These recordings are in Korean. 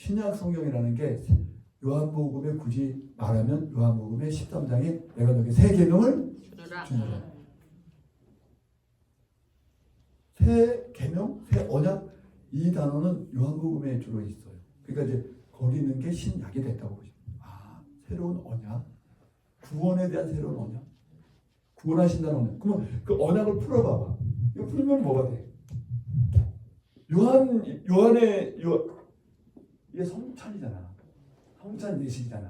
신약 성경이라는 게 요한복음에 굳이 말하면 요한복음의 13장에 내가 너에게 새 계명을 주노라. 새 계명, 새 언약, 이 단어는 요한복음에 주로 있어요. 그러니까 이제 거기 있는 게 신약이 됐다고 보시면 아, 새로운 언약, 구원에 대한 새로운 언약, 구원하신다는 언약. 그러면 그 언약을 풀어봐봐. 이거 풀면 뭐가 돼? 요한의 이게 성찬이잖아. 성찬 예식이잖아.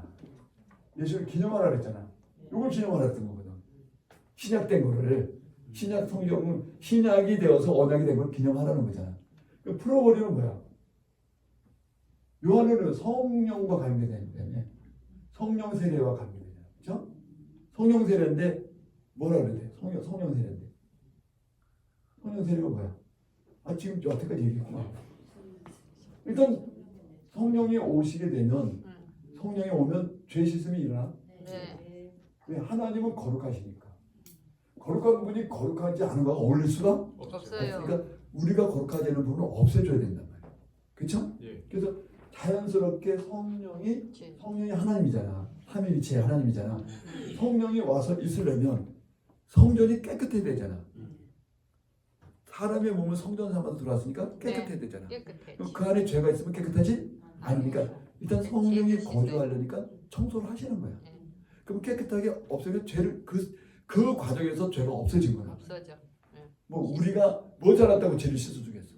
예식을 기념하라 그랬잖아. 이걸 기념하라 했던 거거든. 신약된 거를. 신약 성경은 신약이 되어서 언약이 된 걸 기념하라는 거잖아. 풀어버리면 뭐야? 요한은 성령과 관계되기 때문에 성령 세례와 관계되잖아. 그렇죠? 성령 세례인데 뭐라 그래야 돼? 성령 세례인데. 성령 세례가 뭐야? 아, 지금 여태까지 얘기했구나. 일단 성령이 오시게 되면 성령이 오면 죄 씻음이 일어나. 네. 왜? 하나님은 거룩하시니까. 거룩한 분이 거룩하지 않은 거와 어울릴 수가 없어요. 그러니까 우리가 거룩하지 않은 부분을 없애줘야 된단 말이에요. 그렇죠? 예. 그래서 자연스럽게 성령이 하나님이잖아. 삼위일체의 하나님이잖아. 성령이 와서 있으려면 성전이 깨끗해야 되잖아. 사람의 몸은 성전 삼아서 들어왔으니까 깨끗해야 되잖아. 깨끗해. 그럼 그 안에 죄가 있으면 깨끗하지 않으니까 일단 성령이 거주하려니까 청소를 하시는 거야. 그럼 깨끗하게 없애면 죄를 그 과정에서 죄가 없어진 거야. 없어져. 뭐 우리가 뭐 잘났다고 죄를 씻어주겠어?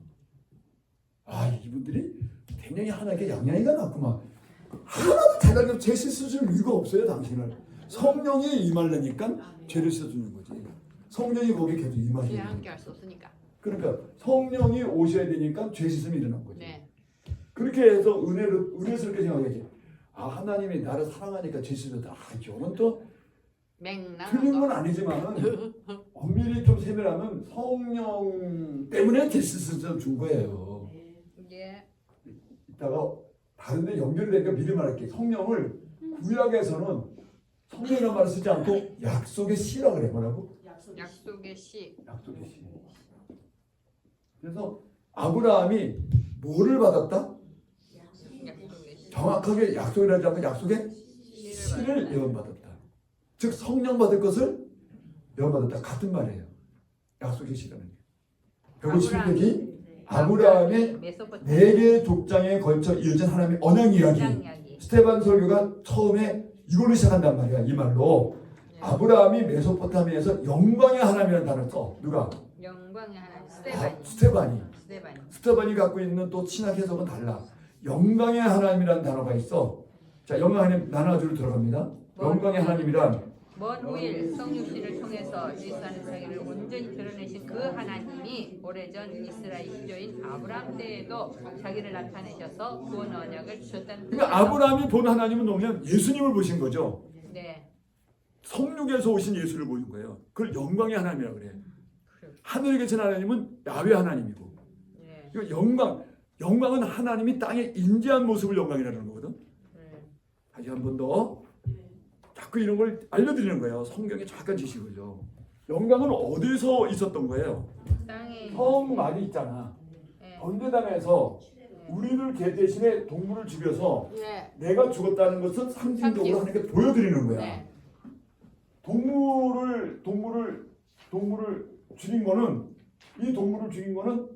아, 이분들이 굉장히 하나님께 양양이가 났구만. 하나도 잘나서 죄 씻어줄 이유가 없어요, 당신을. 성령이 임하려니까 죄를 씻어주는 거지. 성령이 거기 계속 죄 임하시는 함께 거지. 할 수 없으니까. 그러니까 성령이 오셔야 되니까 죄 씻음이 일어난 거지. 네. 그렇게 해서 은혜스럽게 생각하지. 아, 하나님이 나를 사랑하니까 죄 씻어줬다. 아, 이거는 또 틀린 건 맹랑한 아니지만 엄밀히 좀 세밀하면 성령 때문에 죄 씻어서 준 거예요. 예. 이따가 다른 데 연결이 되니까 미리 말할게. 성령을 구약에서는 성령이라는 말을 쓰지 않고 약속의 씨라 그래. 뭐라고? 약속의 씨. 약속의 씨. 그래서 아브라함이 뭐를 받았다? 약속의 씨. 정확하게 약속이라지 않고 약속의 씨를 예언받았다. 즉 성령 받을 것을 예언받았다. 같은 말이에요. 약속의 씨라는 게. 157페이지 아브라함의 메소포타미아. 4개의 족장에 걸쳐 이어진 하나님의 언약 이야기. 스테반 설교가 처음에 이걸로 시작한단 말이야. 이 말로. 아브라함이 메소포타미아에서 영광의 하나님이라는 단어를 써. 누가? 영광의 하나님. 스테반이. 스테반이. 스테반이 갖고 있는 또 신학 해석은 달라. 영광의 하나님이라는 단어가 있어. 자, 영광의 하나님 나눠주로 들어갑니다. 영광의 하나님이란 먼 후일 성육신을 통해서 일사하는 자기를 온전히 드러내신 그 하나님이 오래전 이스라엘 시조인 아브라함 때에도 자기를 나타내셔서 구원 언약을 주셨다는 그러니까 아브라함이 본 하나님은 뭐냐면 예수님을 보신 거죠. 네. 성육에서 오신 예수를 보신 거예요. 그걸 영광의 하나님이라고 그래. 하늘에 계신 하나님은 야훼 하나님이고. 네. 그러니까 영광은 하나님이 땅에 인재한 모습을 영광이라는 거거든. 다시 한 번 더. 자꾸 이런 걸 알려드리는 거예요. 성경의 정확한 지식을요. 영광은 어디서 있었던 거예요? 땅에 성막이 있잖아. 번제단에서 우리를 개 대신에 동물을 죽여서 네. 내가 죽었다는 것은 상징적으로 하나님께 보여드리는 거야. 네. 동물을 죽인 거는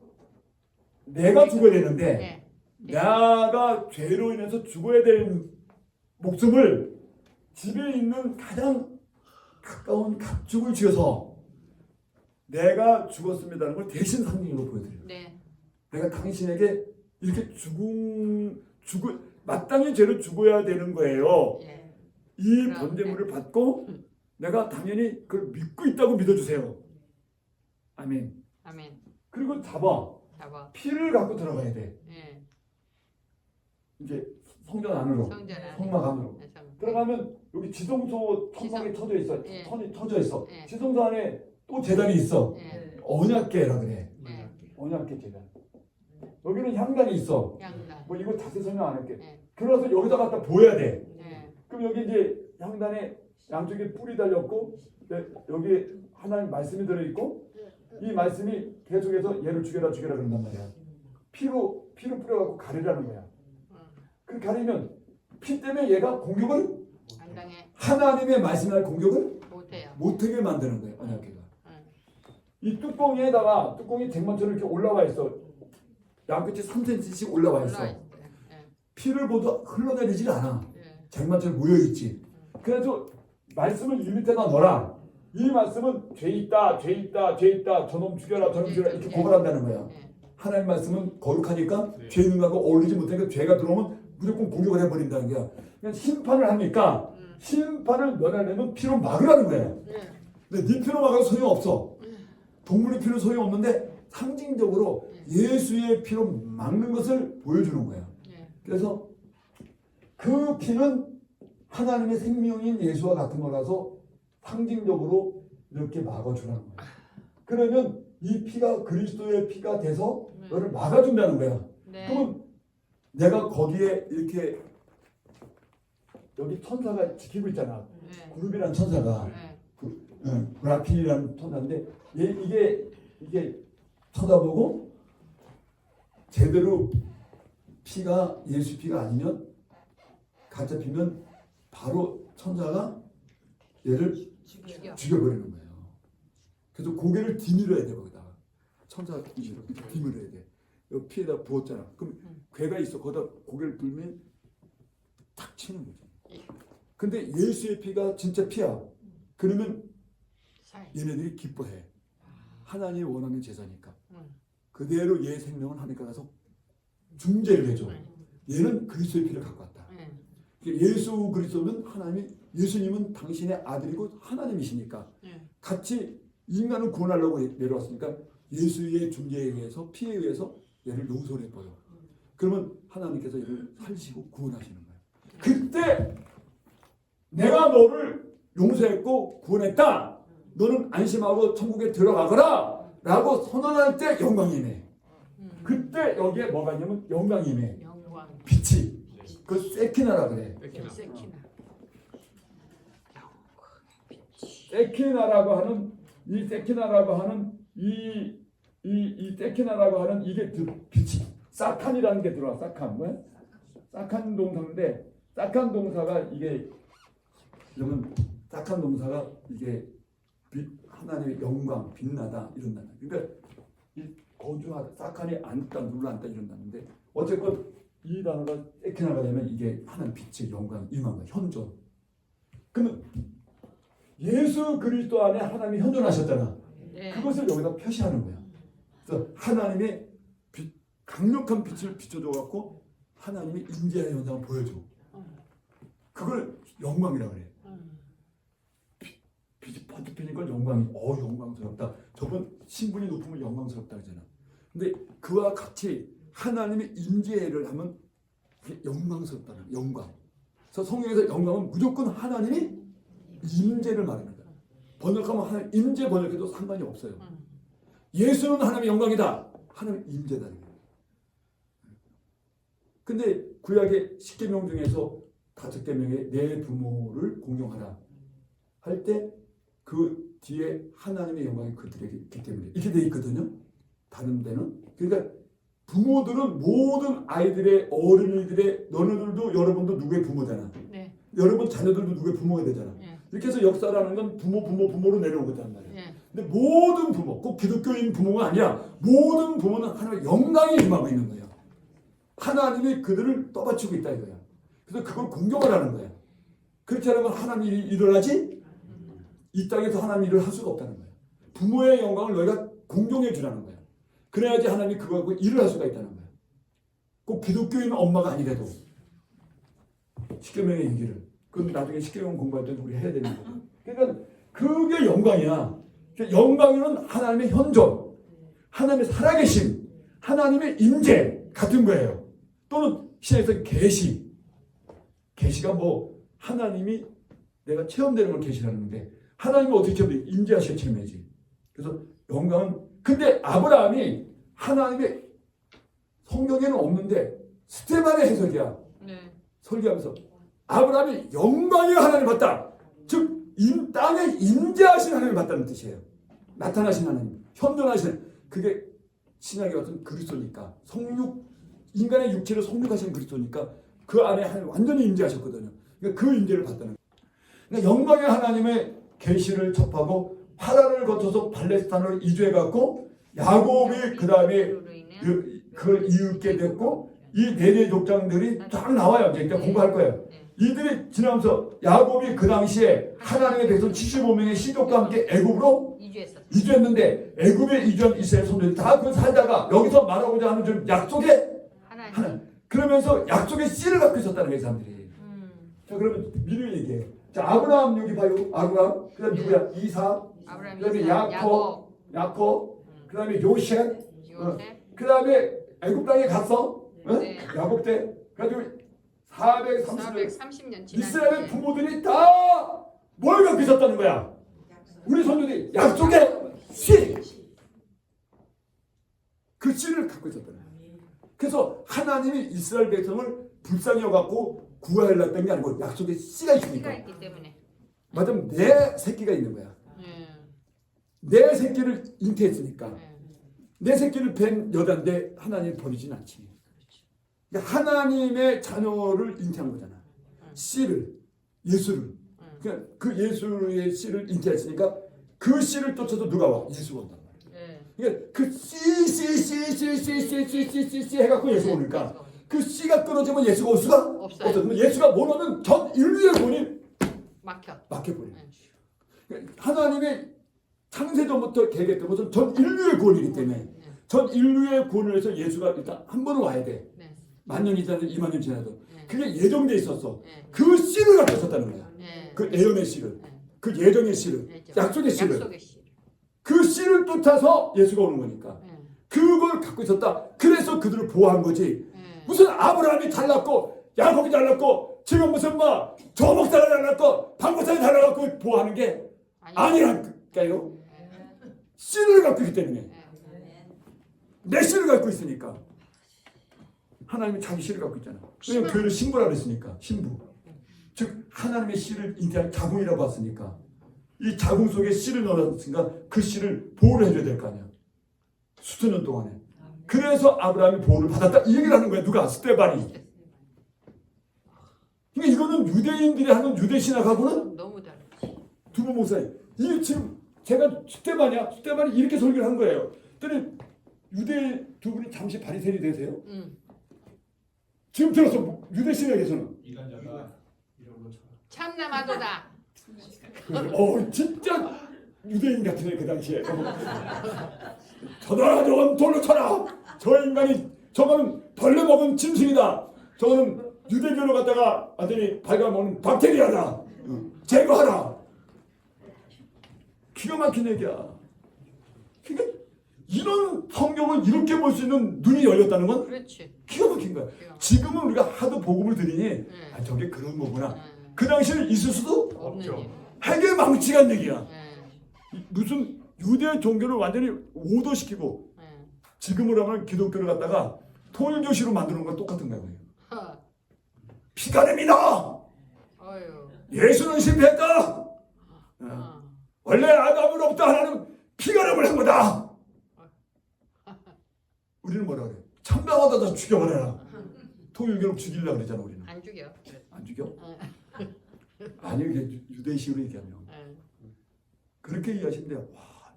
내가 죽어야 되는데 네. 내가 죄로 인해서 죽어야 될 목숨을 집에 있는 가장 가까운 가축을 쥐어서 내가 죽었습니다라는 걸 대신 상징으로 보여드려요. 네. 내가 당신에게 이렇게 마땅히 죄로 죽어야 되는 거예요. 예. 이 번제물을 받고 내가 당연히 그걸 믿고 있다고 믿어주세요. 아멘. 아멘. 그리고 잡아. 피를 갖고 들어가야 돼. 예. 이제 성전 안으로. 성전 안에. 성막 안으로. 들어가면 여기 지성소 천막이 터져 있어. 예. 천이 터져 있어. 예. 지성소 안에 또 제단이 있어. 예. 언약궤라 그래. 예. 언약궤 제단. 여기는 향단이 있어. 양단. 뭐 이거 자세히 설명 안 할게. 예. 들어가서 여기다 갖다 보여야 돼. 예. 그럼 여기 이제 향단에 양쪽에 뿔이 달렸고 여기 하나님 말씀이 들어있고 이 말씀이 계속해서 얘를 죽여라 그런단 말이야. 피로 뿌려갖고 가리라는 거야. 그렇게 하려면 피 때문에 얘가 공격을 안 당해. 하나님의 말씀할 공격을 못해요. 못하게 만드는 거예요. 언약궤가. 응. 이 뚜껑에다가 뚜껑이 쟁반처럼 이렇게 올라와 있어. 양끝이 3cm씩 올라와 있어. 올라와 있어요. 예. 피를 보도 흘러내리질 않아. 예. 쟁반처럼 모여 있지. 그래서 말씀을 이 밑에다 넣어라. 이 말씀은 죄 있다, 죄 있다, 죄 있다. 저놈 죽여라, 저놈 죽여라 이렇게 고발한다는 거야. 예. 하나님 말씀은 거룩하니까 죄 있는 거하고 어울리지 못하니까 죄가 들어오면 무조건 공격을 해버린다는 거야. 그러니까 심판을 하니까 심판을 면하려면 피로 막으라는 거야. 예. 근데 네 피로 막아도 소용없어. 동물의 피는 소용없는데 상징적으로 예수의 피로 막는 것을 보여주는 거야. 예. 그래서 그 피는 하나님의 생명인 예수와 같은 거라서 상징적으로 이렇게 막아주라는 거야. 그러면 이 피가 그리스도의 피가 돼서 너를 막아준다는 거야. 네. 그러면 내가 거기에 이렇게 여기 천사가 지키고 있잖아. 네. 그룹이라는 천사가 네. 브라핀이라는 천사인데 이게 쳐다보고 제대로 피가 예수 피가 아니면 가짜 피면 바로 천사가 얘를 죽여버리는 거예요. 그래서 고개를 디밀어야 돼 거기다가 천사 이렇게 디밀어야 돼. 여기 피에다 부었잖아. 그럼 괴가 있어. 거기다 고개를 들면 탁 치는 거죠. 근데 예수의 피가 진짜 피야. 그러면 얘네들이 기뻐해. 하나님이 원하는 제사니까. 그대로 얘 생명은 하니까 가서 중재를 해줘. 얘는 그리스도의 피를 갖고 왔다. 예수 그리스도는 하나님이 예수님은 당신의 아들이고 하나님이시니까 같이 인간을 구원하려고 내려왔으니까 예수의 중재에 의해서 피에 의해서 얘를 용서를 해버려. 그러면 하나님께서 얘를 살리시고 구원하시는 거예요. 그때 내가 너를 용서했고 구원했다. 너는 안심하고 천국에 들어가거라 라고 선언할 때 영광이네. 그때 여기에 뭐가 있냐면 영광이네. 영광. 빛이. 그 세키나라 그래. 세키나. 세키나라고 하는 이 세키나라고 하는 이 세키나라고 하는 이게 빛이 사칸이라는 게 들어와. 사칸 뭐야? 사칸 동사인데 사칸 동사가 이게 그러면 사칸 동사가 이게 하나님의 영광 빛나다 이런다는. 그러니까 이 거주하다 사칸이 앉다 눌러앉다 이런다는데 어쨌건 이 단어가 세키나가 되면 이게 하나님 빛의 영광 임한 거야. 현존. 그러면 예수 그리스도 안에 하나님이 현존하셨잖아. 네. 그것을 여기다 표시하는 거야. 그래서 하나님의 빛, 강력한 빛을 비춰줘 갖고 하나님의 임재의 현상을 보여줘. 그걸 영광이라고 그래. 빛이 번뜩 피는 걸 영광이. 영광스럽다. 저분 신분이 높으면 영광스럽다 그러잖아. 근데 그와 같이 하나님의 임재를 하면 그게 영광스럽다는 영광. 그래서 성경에서 영광은 무조건 하나님이 임재를 말하는 거야. 번역하면 하나님 임재 번역해도 상관이 없어요. 예수는 하나님의 영광이다. 하나님의 임재다. 근데 구약의 10계명 중에서 5계명에 내 부모를 공경하라 할 때 그 뒤에 하나님의 영광이 그들에게 있기 때문에 이렇게 돼 있거든요. 다른 데는. 그러니까 부모들은 모든 아이들의 어린이들의 너네들도 여러분도 누구의 부모잖아. 네. 여러분 자녀들도 누구의 부모가 되잖아. 네. 이렇게 해서 역사라는 건 부모로 내려오거든 말이야. 네. 근데 모든 부모, 꼭 기독교인 부모가 아니라 모든 부모는 하나님의 영광이 임하고 있는 거야. 하나님이 그들을 떠받치고 있다 이거야. 그래서 그걸 공경을 하는 거야. 그렇지 않으면 하나님 일이 일어나지 이 땅에서 하나님 일을 할 수가 없다는 거야. 부모의 영광을 너희가 공경해 주라는 거야. 그래야지 하나님이 그거 갖고 일을 할 수가 있다는 거야. 꼭 기독교인 엄마가 아니래도 십계명의 얘기를. 그건 나중에 십계명 공부할 때 우리 해야 되는 거야. 그러니까 그게 영광이야. 영광은 하나님의 현존, 하나님의 살아계심, 하나님의 임재 같은 거예요. 또는 신약에서 계시가 뭐 하나님이 내가 체험되는 걸 계시라는데 하나님이 어떻게 체험돼? 임재하셔 체험해야지. 그래서 영광은 근데 아브라함이 하나님의 성경에는 없는데 스테반의 해석이야. 네. 설교하면서 아브라함이 영광의 하나님을 봤다. 즉 땅에 임재하신 하나님을 봤다는 뜻이에요. 나타나신 하나님, 현존하신 그게 신약에 같은 그리스도니까 인간의 육체를 성육하신 그리스도니까 그 안에 완전히 임재하셨거든요. 그러니까 그 임재를 받다는 거예요. 그러니까 영광의 하나님의 계시를 접하고 파란을 거쳐서 팔레스타인으로 이주해갖고 야곱이 그 다음에 그걸 이윽게 됐고 이 네네 족장들이 쫙 나와요. 이제 공부할 거예요. 이들이 지나면서 야곱이 그 당시에 하나님의 백성 75명의 신족과 함께 애굽으로 이주했는데 애굽에 이주한 이스라엘 선조들이 다 그 살다가 여기서 말하고자 하는 좀 약속의 하나님. 그러면서 약속의 씨를 갖고 있었다는 거예요, 사람들이. 자, 그러면 미리 얘기해. 자, 아브라함 여기 봐요. 아브라함. 그다음 누구야? 이삭. 그다음에 야곱. 그다음에 요셉. 그다음에 애굽 땅에 갔어. 네. 야곱 때. 그래가지고 430년 지났는데 이스라엘 부모들이 다 뭘 갖고 있었다는 거야? 우리 손주들이 약속의 씨. 그 씨를 갖고 있었다는 거야. 그래서 하나님이 이스라엘 백성을 불쌍히 여갖고 구하려던 게 아니고 약속의 씨가 있으니까. 있기 때문에. 맞으면 내 새끼가 있는 거야. 내 새끼를 잉태했으니까. 내 새끼를 뵌 여자인데 하나님 버리진 않지. 그러니까 하나님의 자녀를 잉태한 거잖아. 씨를, 예수를. 그러니까 그 예수의 씨를 잉태했으니까 그 씨를 쫓아서 누가 와? 예수가 온단 말이야. 그러니까 그 씨 해갖고 예수가 오니까 그 씨가 끊어지면 예수가 올 수가 없어요. 그러면 예수가 못 오면 전 인류의 본이 막혀버려. 그러니까 하나님의 창세전부터 계획했던 것은 전 인류의 구원이기 때문에 전 인류의 구원을 해서 예수가 일단 한 번은 와야 돼. 만 년이 지나도 2만 년 지나도 그게 예정돼 있었어. 그 씨를 갖고 있었다는 거야. 그 예언의 씨를, 그 예정의 씨를, 약속의 씨를. 그 씨를 쫓아서 예수가 오는 거니까. 그걸 갖고 있었다. 그래서 그들을 보호한 거지. 무슨 아브라함이 잘났고 야곱이 잘났고 지금 무슨 저 목사가 잘났고 박 목사가 잘나갖고 보호하는 게 아니라니까요. 씨를 갖고 있기 때문에. 내 씨를 갖고 있으니까. 하나님이 자기 씨를 갖고 있잖아. 왜냐면 교회를 신부라 그랬으니까. 신부. 즉 하나님의 씨를 잉태한 자궁이라고 봤으니까. 이 자궁 속에 씨를 넣었으니까 그 씨를 보호를 해줘야 될 거 아니야. 수천 년 동안에. 그래서 아브라함이 보호를 받았다. 이 얘기를 하는 거야. 누가? 스데반이. 그러니까 이거는 유대인들이 하는 유대 신학하고는 너무 다르지. 두부 목사님. 이게 지금 제가 스데반이 이렇게 설교를 한 거예요. 그랬더니 유대 두 분이 잠시 바리새인이 되세요? 지금 들었어. 유대 신학에서는. 이간자가 이런 거 참나마도다. 진짜 유대인 같으네 그 당시에. 저놈아 저건 돌로 쳐라. 저 인간이 저거는 벌레 먹은 짐승이다. 저거는 유대교로 갔다가 완전히 발가먹는 박테리아다. 제거하라. 기가 막힌 얘기야. 그러니까 이런 성경을 이렇게 볼 수 있는 눈이 열렸다는 건 그렇지. 기가 막힌 거야. 지금은 우리가 하도 복음을 들으니 저게 그런 거구나. 그 당시에는 있을 수도 없죠. 핵의 망치간 얘기야. 무슨 유대 종교를 완전히 오도시키고 지금으로 하면 기독교를 갖다가 통일교시로 만드는 건 똑같은 거예요. 피가름이다. 예수는 실패했다. 원래 아담으로부터 하나는 피가름을 한 거다. 우리는 뭐라 그래? 참담하다 죽여버려라. 통일교를 죽이려고 그러잖아 우리는. 안 죽여. 안 죽여? 아니 이게 유대식으로 얘기하면 그렇게 이해하시면 돼요.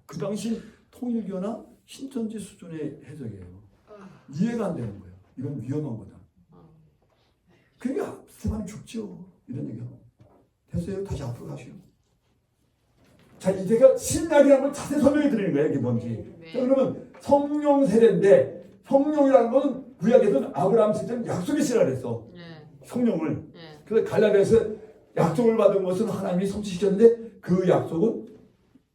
그 당시 통일교나 신천지 수준의 해석이에요. 이해가 안 되는 거예요. 이건 위험한 거다. 그러니까 스테반이 죽죠. 이런 얘기하고 됐어요. 다시 앞으로 가시오. 자 이제가 신약이라는 걸 자세히 설명해 드리는 거예요. 이게 뭔지. 자, 그러면 성령 세례인데 성령이라는 건 구약에서는 아브라함 시점 약속의 씨라 그랬어. 성령을. 그래서 갈라디아서 약속을 받은 것은 하나님이 성취시켰는데 그 약속은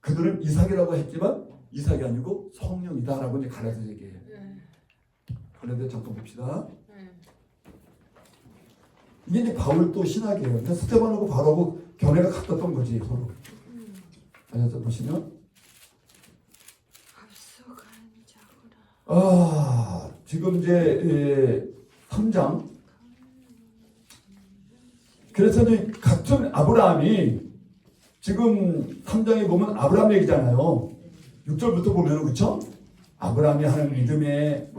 그들은 이삭이라고 했지만 이삭이 아니고 성령이다라고 이제 갈라디아서 얘기해요. 갈라디아 잠깐 봅시다. 이게 이제 바울 또 신학이에요. 그러니까 스테반하고 바울하고 견해가 같았던 거지 서로. 그래서 보시면 지금 이제 3장. 그래서 이제 같은 아브라함이 지금 3장에 보면 아브라함 얘기잖아요. 6절부터 보면은 그렇죠? 아브라함이 하는 믿음의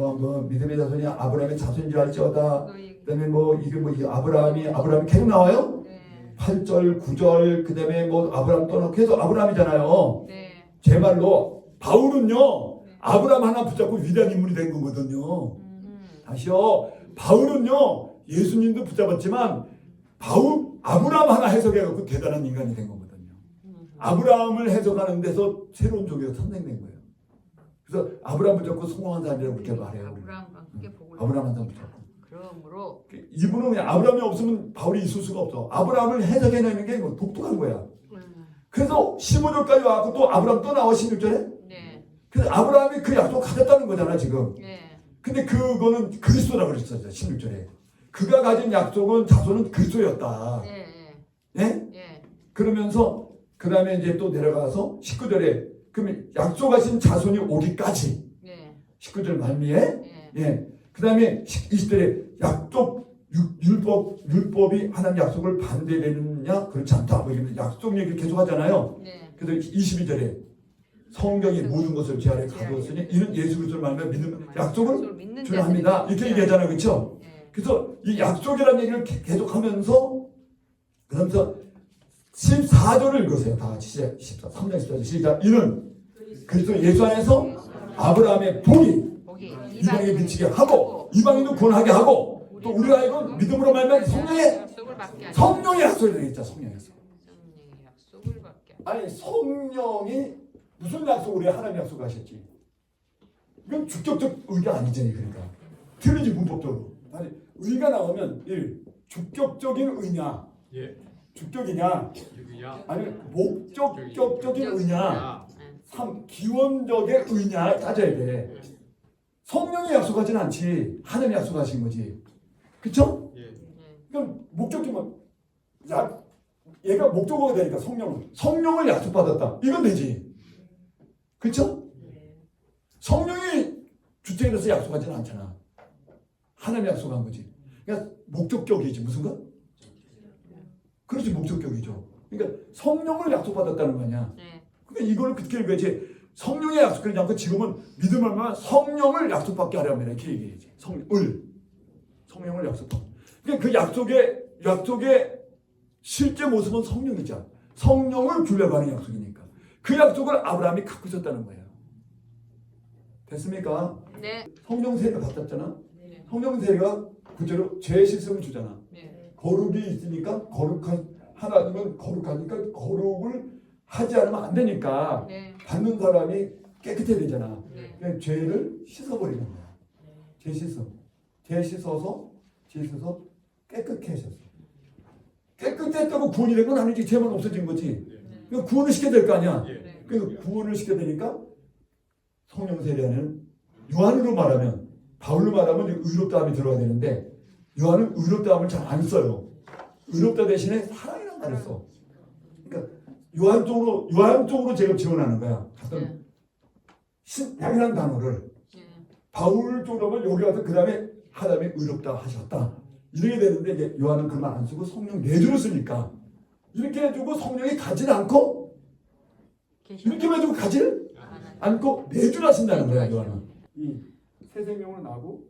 믿음의 자손이 아브라함의 자손인 줄 알지어다. 그다음에 뭐 이게 뭐 이 아브라함이 계속 나와요. 네. 8절, 9절, 그다음에 뭐 아브라함 떠나고 계속 아브라함이잖아요. 네. 제 말로 바울은요 아브라함 하나 붙잡고 위대한 인물이 된 거거든요. 다시요. 바울은요 예수님도 붙잡았지만 아브라함 하나 해석해갖고 대단한 인간이 된 거거든요. 아브라함을 해석하는 데서 새로운 종교가 탄생된 거예요. 그래서 아브라함 붙잡고 성공한 사람이라고 그렇게 말해요. 아브라함과 함께 복을 아브라함 한 사람 붙잡고. 그러므로 이분은 그냥 아브라함이 없으면 바울이 있을 수가 없어. 아브라함을 해석해내는 게 뭐 독특한 거야. 그래서 15절까지 와갖고 또 아브라함 또 나와 16절에. 네. 그래서 아브라함이 그 약속 가졌다는 거잖아 지금. 네. 근데 그거는 그리스도라고 그랬었죠 16절에. 그가 가진 약속은 자손은 그리스도였다. 네. 예? 네. 그러면서 그 다음에 이제 또 내려가서 19절에 그러면 약속하신 자손이 오기까지 네. 19절 말미에 네. 예. 그 다음에 20절에 약속 율법이 하나님 약속을 반대되느냐 그렇지 않다. 뭐 이런 약속 얘기를 계속 하잖아요. 네. 그래서 22절에 성경이 모든 것을 제 아래 가두었으니 이는 예수 그리스도를 말하며 믿는 약속을 주라 합니다. 이렇게 얘기하잖아요. 그렇죠? 네. 그래서 이 약속이라는 얘기를 계속하면서 그러면서 14절을 읽으세요. 다 같이 시작. 3장 14절 시작. 이는 그리스도 예수 안에서 아브라함의 복이 이방에 미치게 하고 이방인도 권하게 하고 또 우리가 이건 믿음으로 말하면 성령의 약속을 되겠죠. 성령의 약속. 약속을 받게. 아니 성령이 무슨 약속을 해? 하나님 약속하셨지. 이건 주격적 의가 아니잖아요. 그러니까 틀리지 문법적으로. 아니 의가 나오면 1. 주격적인 의냐 예. 주격이냐 유기야. 아니 목적적인 의냐 3. 기원적의 의냐 따져야 돼. 성령이 약속하진 않지 하나님이 약속하신 거지. 그쵸? 예. 그럼 목적이면 얘가 목적어가 되니까 성령을 약속받았다 이건 되지. 그쵸? 성령이 주체에 대해서 약속하지는 않잖아. 하나님이 약속한 거지. 그러니까 목적격이지 무슨가? 그렇지 목적격이죠. 그러니까 성령을 약속받았다는 거 아니야. 그러니까 이걸 그렇게 읽어야지. 성령의 약속하지 않고 지금은 믿음을 하면 성령을 약속받게 하려면 이렇게 얘기해야지. 성령을 약속받고. 그러니까 그 약속의 실제 모습은 성령이죠. 성령을 주려고 하는 약속이니까. 그 약속을 아브라함이 갖고 있었다는 거예요. 됐습니까? 네. 성령 세례가 받았잖아. 네. 성령 세례가 구체로 죄 씻음을 주잖아. 네. 거룩이 있으니까 하나님은 거룩하니까 거룩을 하지 않으면 안 되니까 네. 받는 사람이 깨끗해야 되잖아. 네. 그냥 죄를 씻어버리는 거야. 죄 씻어서 깨끗해 하셨어. 깨끗했다고 구원이 된 건 아니지. 죄만 없어진 거지. 그러니까 구원을 시켜야 될 거 아니야. 예. 그러니까 구원을 시켜야 되니까 성령 세례는 요한으로 말하면 바울로 말하면 의롭다함이 들어가야 되는데 요한은 의롭다함을 잘 안 써요. 의롭다 대신에 사랑이라는 말을 써. 그러니까 요한 쪽으로 제가 지원하는 거야. 같은 신약이라는 단어를 바울 쪽으로 하면 여기 와서 그 다음에 하나님이 의롭다 하셨다 이렇게 되는데 이제 요한은 그 말 안 쓰고 성령 내주를 쓰니까 이렇게 해주고 성령이 가지 않고 이렇게 해주고 가지를 않고 내주를 하신다는 거야. 요한은 이 새 생명을 나고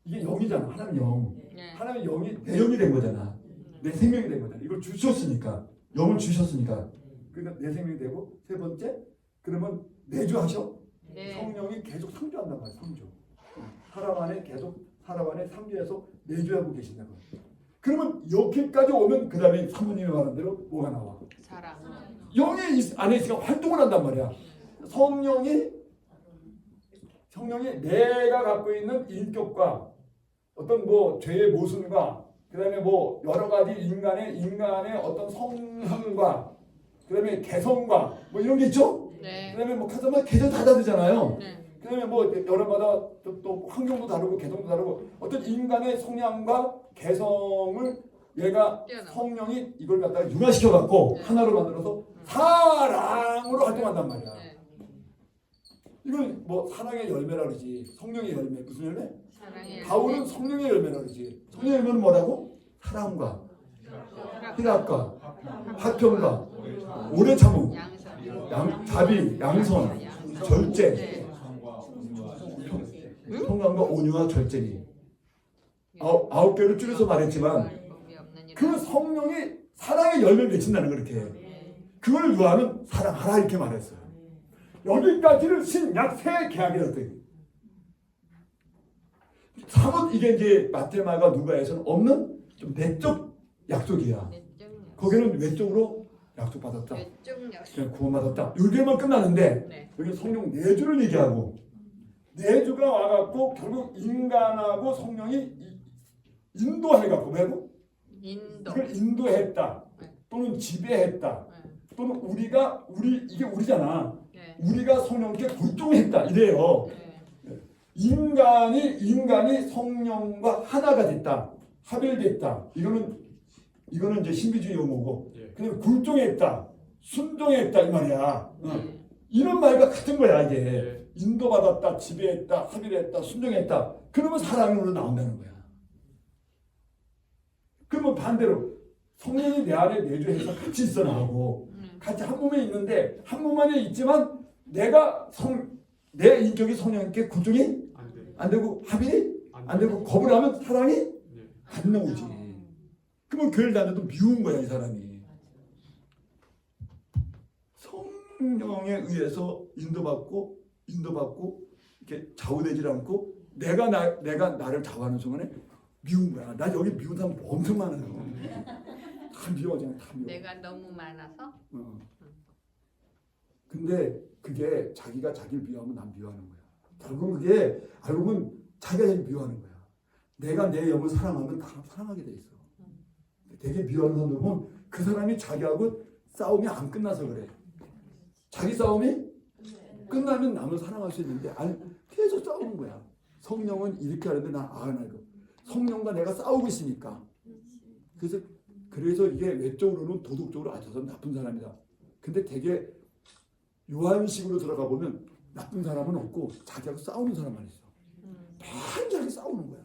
이게 영이잖아. 하나님 영. 하나님 영이 내 영이 된 거잖아. 내 생명이 된 거잖아. 이걸 주셨으니까 영을 주셨으니까 그러니까 내 생명이 되고 세 번째 그러면 내주하셔. 네. 성령이 계속 상주한단 말이야. 상주. 사람 안에 상주해서 내주하고 계신다고. 그러면 여기까지 오면 그 다음에 사모님이 말한 대로 뭐가 나와? 사랑. 영이 안에 있으니까 활동을 한단 말이야. 성령이 내가 갖고 있는 인격과 어떤 뭐 죄의 모순과 그다음에 뭐 여러 가지 인간의 어떤 성향과 그다음에 개성과 뭐 이런 게 있죠. 네. 그다음에 뭐 가서만 개성 다 다르잖아요. 네. 그다음에 뭐 여러마다 또 환경도 다르고 개성도 다르고 어떤 인간의 성향과 개성을 얘가 성령이 이걸 갖다가 융화시켜 갖고 하나로 만들어서 사랑으로 활동한단 말이야. 네. 이건 뭐 사랑의 열매라 그러지. 성령의 열매 무슨 열매? 사랑의 바울은 성령의 열매라 그러지. 성령의 열매는 뭐라고? 사랑과 희락과 화평과 오래 참음, 자비, 양선, 절제, 평강과 온유와 절제니. 아홉 개로 줄여서 말했지만 법이 없는 일. 그 성령이 사랑의 열매를 맺힌다는 거 이렇게. 그걸 요한은 사랑하라 이렇게 말했어요. 여기까지를 신약 새 계약이라고 해요. 사뭇 이게 이제 마태마가 누가에서는 없는 좀 내적 약속이야. 거기는 외적으로 약속받았다. 외적 약속. 그냥 구원받았다. 여기만 끝나는데 네. 여기 성령 내주를 얘기하고 내주가 와갖고 결국 인간하고 성령이 인도해갖고 뭐라고? 인도. 이걸 인도했다. 또는 지배했다. 또는 우리가 이게 우리잖아. 네. 우리가 성령께 굴종했다 이래요. 네. 인간이 성령과 하나가 됐다. 합일됐다. 이거는 이제 신비주의 용어고. 예. 그냥 굴종했다. 순종했다 이 말이야. 네. 이런 말과 같은 거야 이게. 예. 인도받았다, 지배했다, 합일했다, 순종했다. 그러면 사랑으로 나온다는 거야. 그러면 반대로 성령이 내 안에 내주해서 같이 있어 나하고 같이 한 몸에 있는데 한 몸 안에 있지만 내 인격이 성령께 굴종이 안 돼. 안 되고 합일이 안 안 되고 겁을 하면 사랑이 네. 안 나오지. 그러면 교회를 다녀도 미운 거야 이 사람이. 성령에 의해서 인도받고 이렇게 좌우되지 않고 내가 나를 좌우하는 순간에 미운 거야. 나 여기 미운 사람 엄청 많아요. 다 미워하잖아. 다 미워. 내가 너무 많아서. 근데 그게 자기가 자기를 미워하면 난 미워하는 거야. 결국 그게 알고 보면 자기가 자기를 미워하는 거야. 내가 내 영을 사랑하면 다 사랑하게 돼 있어. 되게 미워하는 사람들 보면 그 사람이 자기하고 싸움이 안 끝나서 그래. 자기 싸움이 끝나면 남을 사랑할 수 있는데 아니 계속 싸우는 거야. 성령은 이렇게 하는데 나 이거 성령과 내가 싸우고 있으니까. 그래서 이게 외적으로는 도덕적으로 저 사람 나쁜 사람이다. 근데 되게 요한식으로 들어가 보면 나쁜 사람은 없고 자기하고 싸우는 사람만 있어. 맨 자기 싸우는 거야.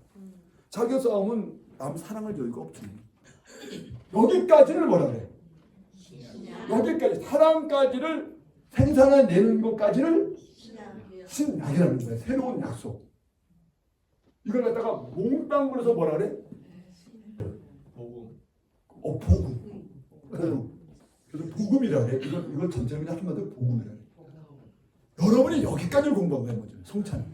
자기가 싸우면 남 사랑할 여유가 없지. 여기까지를 뭐라 그래? 여기까지 사랑까지를 생산해내는 것까지를 신약이라는 거야. 새로운 약속. 이걸 갖다가 몽땅 불어서 뭐라 그래? 복음. 복음. 그래서 복음이라 그래. 이걸 전체로 그냥 한마디로 복음이라 그래. 여러분이 여기까지를 공부한 거야, 뭐죠? 성찬.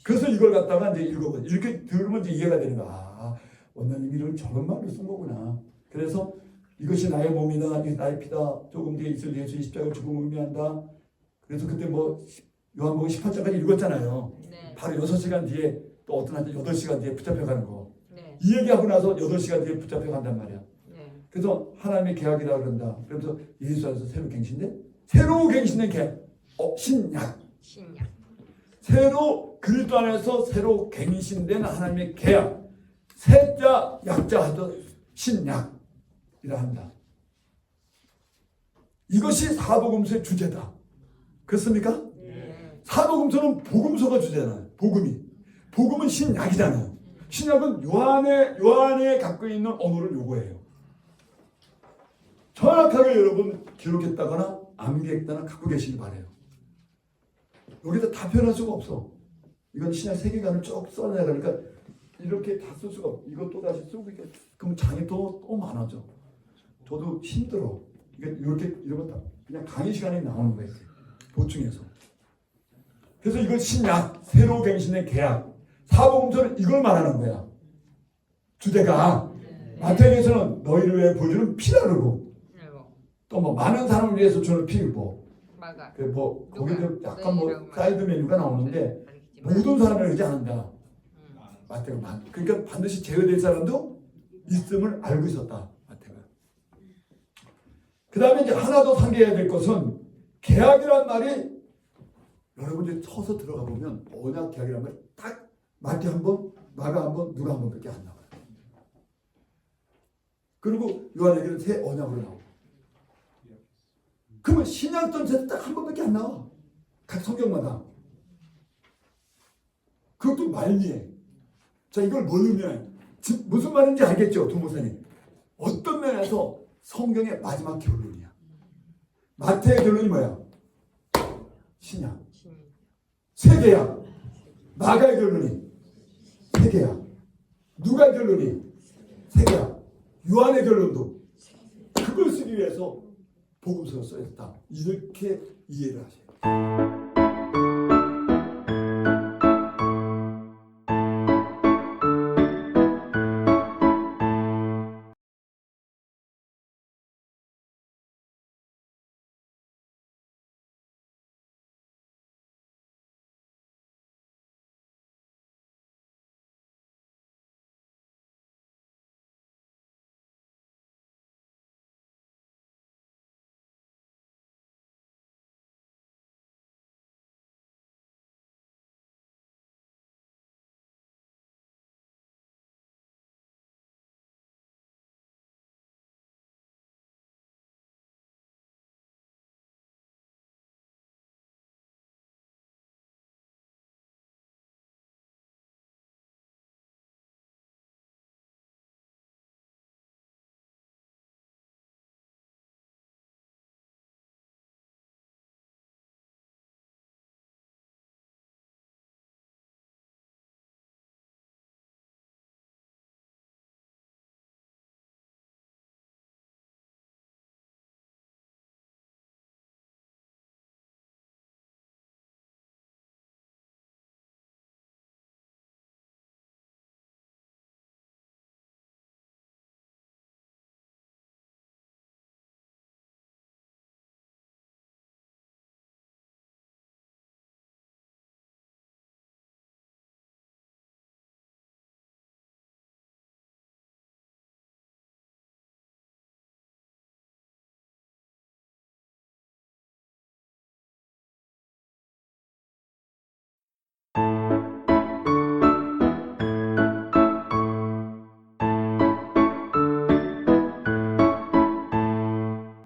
그래서 이걸 갖다가 이제 읽어보자. 이렇게 들으면 이제 이해가 되는 거야. 원장님이 이런 저런 말을 쓴 거구나. 그래서 이것이 나의 몸이다, 이게 나의 피다. 조금 뒤에 있을 예수의 십자가를 죽음을 의미한다. 그래서 그때 뭐 요한복음 18장까지 읽었잖아요. 네. 바로 6시간 뒤에 또 어떤 한테 8시간 뒤에 붙잡혀가는 거. 네. 이 얘기하고 나서 8시간 뒤에 붙잡혀간단 말이야. 네. 그래서 하나님의 계약이라 그런다. 그러면서 예수 안에서 새로 갱신된? 새로 갱신된 계약. 신약. 신약. 새로 그리스도 안에서 새로 갱신된 하나님의 계약. 세자 약자 하던 신약이라 한다. 이것이 사복음서의 주제다. 그렇습니까? 네. 사복음서는 복음서가 주제잖아요. 복음은 신약이잖아요. 신약은 요한에 갖고 있는 언어를 요구해요. 정확하게 여러분 기록했다거나 암기했다거나 갖고 계시길 바래요. 여기다 다 표현할 수가 없어. 이건 신약 세계관을 쭉 써내가니까 이렇게 다 쓸 수가 없어. 이것도 다시 쓰고 그럼 장이 또 많아져. 저도 힘들어. 이렇게 이런 거 그냥 강의 시간에 나오는 거예요. 보충해서. 그래서 이걸 신약, 새로 갱신의 계약. 사복음서는 이걸 말하는 거야. 주제가 마태복음에서는 너희를 위해 보여주는 피라 그러고 또 뭐 많은 사람을 위해서 주는 피고 마가. 뭐 거기도 약간 뭐 이런 사이드 메뉴가 나오는데 모든 사람을 의지 않는다. 마태가 그러니까 반드시 제어될 사람도 있음을 알고 있었다. 마태가. 그 다음에 이제 하나 더 상기해야 될 것은 계약이란 말이 여러분 이제 서서 들어가 보면 언약 계약이란 말이 딱 마태 한 번, 마가 한 번, 누가 한 번밖에 안 나와요. 그리고 요한에게는 새 언약으로 나오고. 그러면 신약 전체도 딱 한 번밖에 안 나와. 각 성경마다. 그것도 말미에. 자, 이걸 뭘 의미해? 무슨 말인지 알겠죠, 도모사님? 어떤 면에서 성경의 마지막 결론이야. 마태의 결론이 뭐야? 신약. 세계야. 마가의 결론이 세계야. 누가 결론이? 세계야. 요한의 결론도 그걸 쓰기 위해서 복음서를 써있다. 이렇게 이해를 하셔야 돼요.